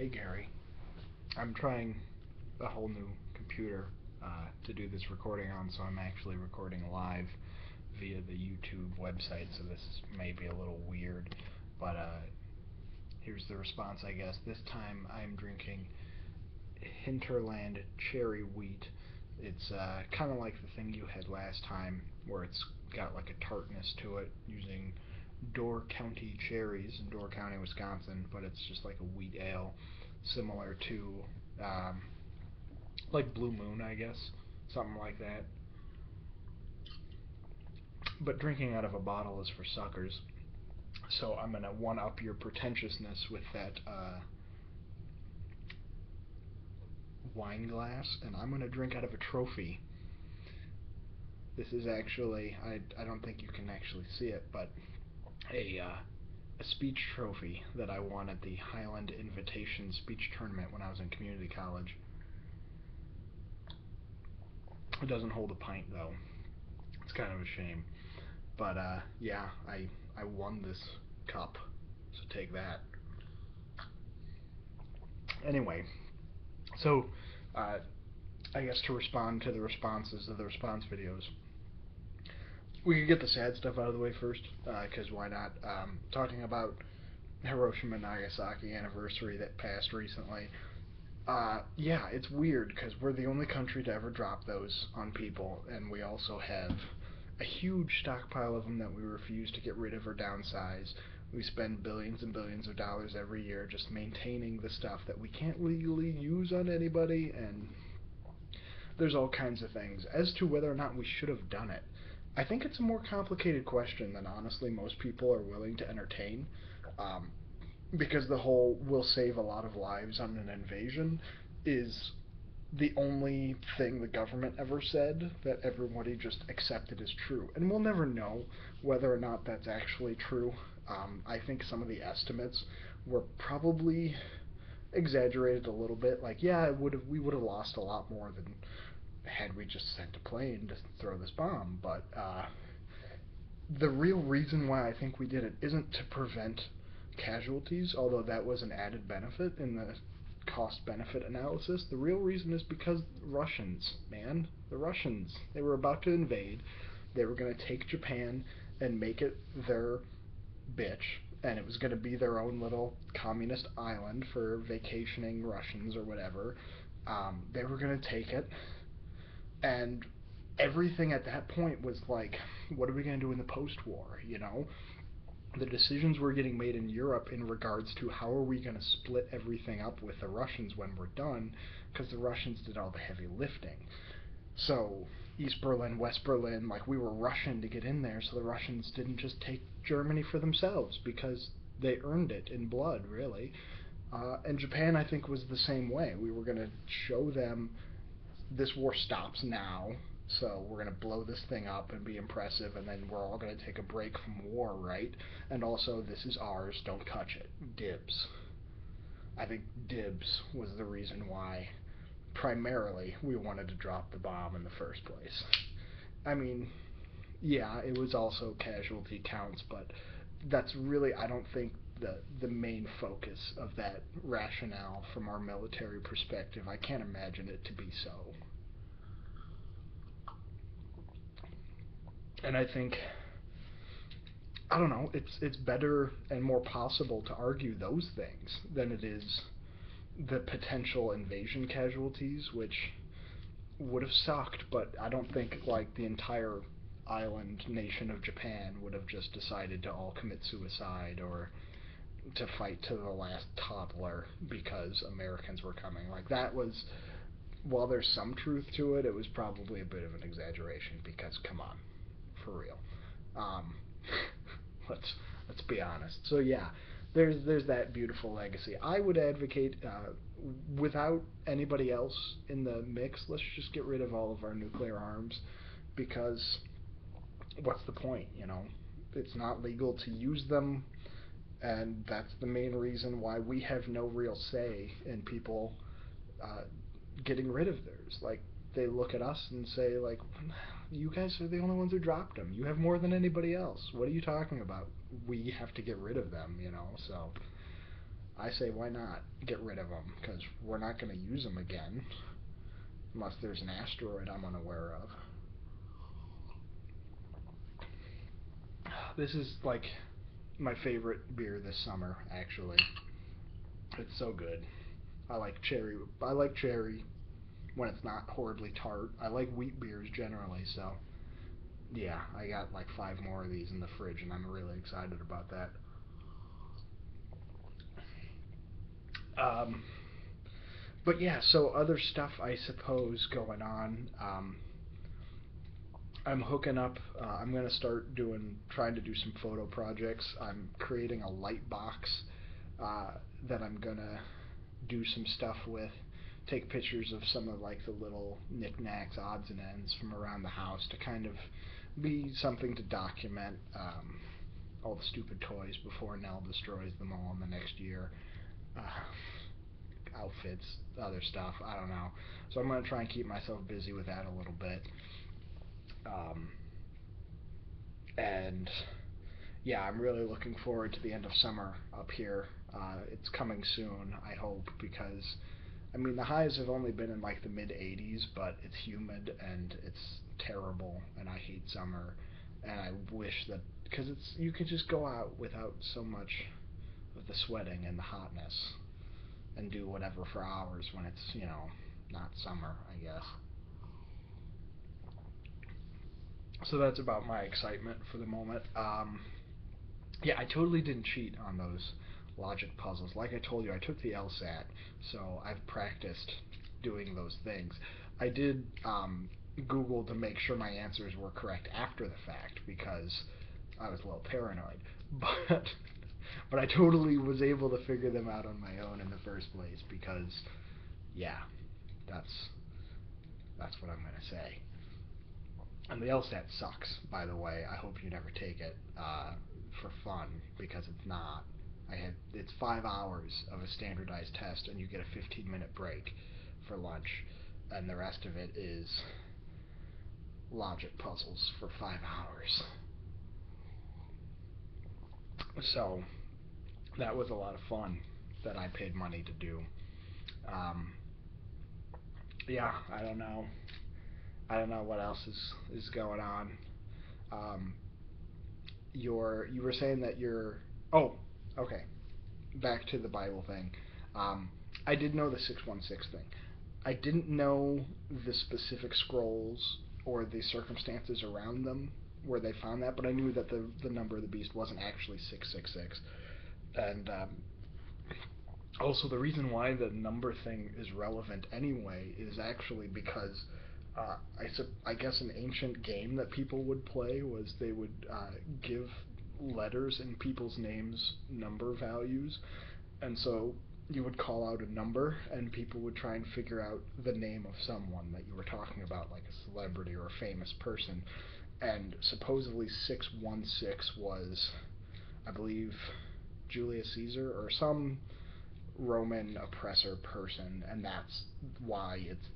Hey Gary, I'm trying a whole new computer to do this recording on, so I'm actually recording live via the YouTube website, so this may be a little weird, but here's the response, I guess. This time I'm drinking Hinterland Cherry Wheat. It's kind of like the thing you had last time, where it's got like a tartness to it, using Door County cherries in Door County, Wisconsin, but it's just like a wheat ale, similar to um, like Blue Moon, I guess, something like that. But drinking out of a bottle is for suckers, so I'm gonna one up your pretentiousness with that wine glass, and I'm gonna drink out of a trophy. This is actually, I don't think you can actually see it, but a speech trophy that I won at the Highland Invitation speech tournament when I was in community college. It doesn't hold a pint though. It's kind of a shame. But yeah, I won this cup, so take that. Anyway, so uh, I guess to respond to the responses of the response videos, we could get the sad stuff out of the way first, because why not? Talking about Hiroshima and Nagasaki anniversary that passed recently. Yeah, it's weird because we're the only country to ever drop those on people, and we also have a huge stockpile of them that we refuse to get rid of or downsize. We spend billions and billions of dollars every year just maintaining the stuff that we can't legally use on anybody, and there's all kinds of things. As to whether or not we should have done it, I think it's a more complicated question than honestly most people are willing to entertain. Um, because the whole "we'll save a lot of lives on an invasion" is the only thing the government ever said that everybody just accepted as true. And we'll never know whether or not that's actually true. I think some of the estimates were probably exaggerated a little bit. Like, yeah, we would have lost a lot more than had we just sent a plane to throw this bomb. But the real reason why I think we did it isn't to prevent casualties, although that was an added benefit in the cost benefit analysis. The real reason is because Russians, man, the Russians, they were about to invade. They were going to take Japan and make it their bitch, and it was going to be their own little communist island for vacationing Russians or whatever. They were going to take it, and everything at that point was like, what are we going to do in the post-war, you know? The decisions were getting made in Europe in regards to how are we going to split everything up with the Russians when we're done, because the Russians did all the heavy lifting. So East Berlin, West Berlin, like we were rushing to get in there, so the Russians didn't just take Germany for themselves because they earned it in blood, really. And Japan, I think, was the same way. We were going to show them this war stops now, so we're going to blow this thing up and be impressive, and then we're all going to take a break from war, right? And also, this is ours, don't touch it. Dibs. I think dibs was the reason why, primarily, we wanted to drop the bomb in the first place. I mean, yeah, it was also casualty counts, but that's really, I don't think, the main focus of that rationale from our military perspective. I can't imagine it to be so. And I think, I don't know, it's better and more possible to argue those things than it is the potential invasion casualties, which would have sucked, but I don't think like the entire island nation of Japan would have just decided to all commit suicide or to fight to the last toddler because Americans were coming. Like that was, while there's some truth to it, it was probably a bit of an exaggeration because come on, for real. Um, let's let's be honest. So yeah, there's that beautiful legacy. I would advocate without anybody else in the mix. Let's just get rid of all of our nuclear arms because what's the point? You know, it's not legal to use them, and that's the main reason why we have no real say in people uh, getting rid of theirs. Like they look at us and say like, you guys are the only ones who dropped them. You have more than anybody else. What are you talking about? We have to get rid of them, you know. So I say why not get rid of them, because we're not going to use them again unless there's an asteroid I'm unaware of. This is like my favorite beer this summer, actually. It's so good. I like cherry. I like cherry when it's not horribly tart. I like wheat beers generally, so yeah, I got like 5 more of these in the fridge, and I'm really excited about that. Um, but yeah, so other stuff I suppose going on. I'm hooking up. I'm gonna start trying to do some photo projects. I'm creating a light box uh, that I'm gonna do some stuff with. Take pictures of some of like the little knickknacks, odds and ends from around the house to kind of be something to document all the stupid toys before Nell destroys them all in the next year. Uh, Outfits, other stuff. I don't know. So I'm gonna try and keep myself busy with that a little bit. Um, and yeah, I'm really looking forward to the end of summer up here. It's coming soon, I hope, because I mean the highs have only been in like the mid 80s, but it's humid and it's terrible, and I hate summer. And I wish that because it's you could just go out without so much of the sweating and the hotness and do whatever for hours when it's not summer, I guess. So that's about my excitement for the moment. Yeah, I totally didn't cheat on those logic puzzles. Like I told you, I took the LSAT, so I've practiced doing those things. I did Google to make sure my answers were correct after the fact because I was a little paranoid. But I totally was able to figure them out on my own in the first place because yeah, that's that's what I'm gonna say. And the LSAT sucks, by the way. I hope you never take it for fun because it's not. It's 5 hours of a standardized test, and you get a 15-minute break for lunch, and the rest of it is logic puzzles for 5 hours. So that was a lot of fun that I paid money to do. Um, yeah, I don't know. I don't know what else is going on. Um, you were saying that you're. Oh, okay. Back to the Bible thing. Um, I did know the 616 thing. I didn't know the specific scrolls or the circumstances around them where they found that, but I knew that the number of the beast wasn't actually 666. And also, the reason why the number thing is relevant anyway is actually because I guess an ancient game that people would play was they would give letters in people's names number values, and so you would call out a number, and people would try and figure out the name of someone that you were talking about, like a celebrity or a famous person. And supposedly 616 was, I believe, Julius Caesar or some Roman oppressor person, and that's why it's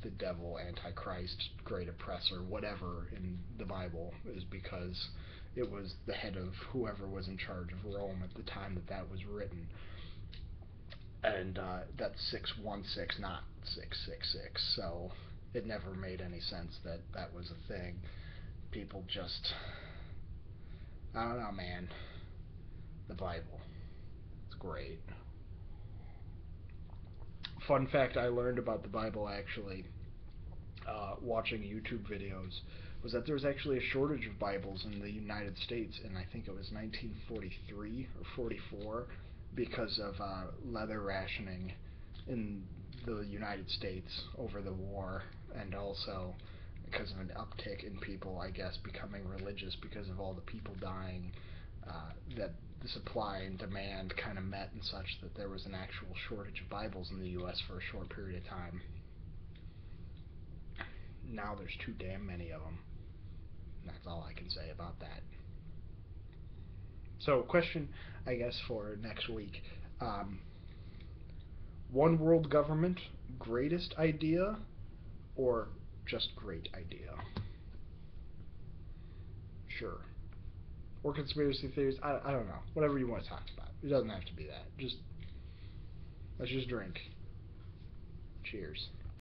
the devil, Antichrist, great oppressor, whatever in the Bible, is because it was the head of whoever was in charge of Rome at the time that that was written. And that's 616, not 666. So it never made any sense that that was a thing. People just, I don't know, man. The Bible, it's great. Fun fact I learned about the Bible actually watching YouTube videos was that there was actually a shortage of Bibles in the United States in I think it was 1943 or 44 because of leather rationing in the United States over the war, and also because of an uptick in people, I guess, becoming religious because of all the people dying, that the supply and demand kind of met and such that there was an actual shortage of Bibles in the U.S. for a short period of time. Now there's too damn many of them. That's all I can say about that. So, question, I guess, for next week. Um, One world government, greatest idea, or just great idea? Sure. Or conspiracy theories. I don't know. Whatever you want to talk about. It doesn't have to be that. Just let's just drink. Cheers.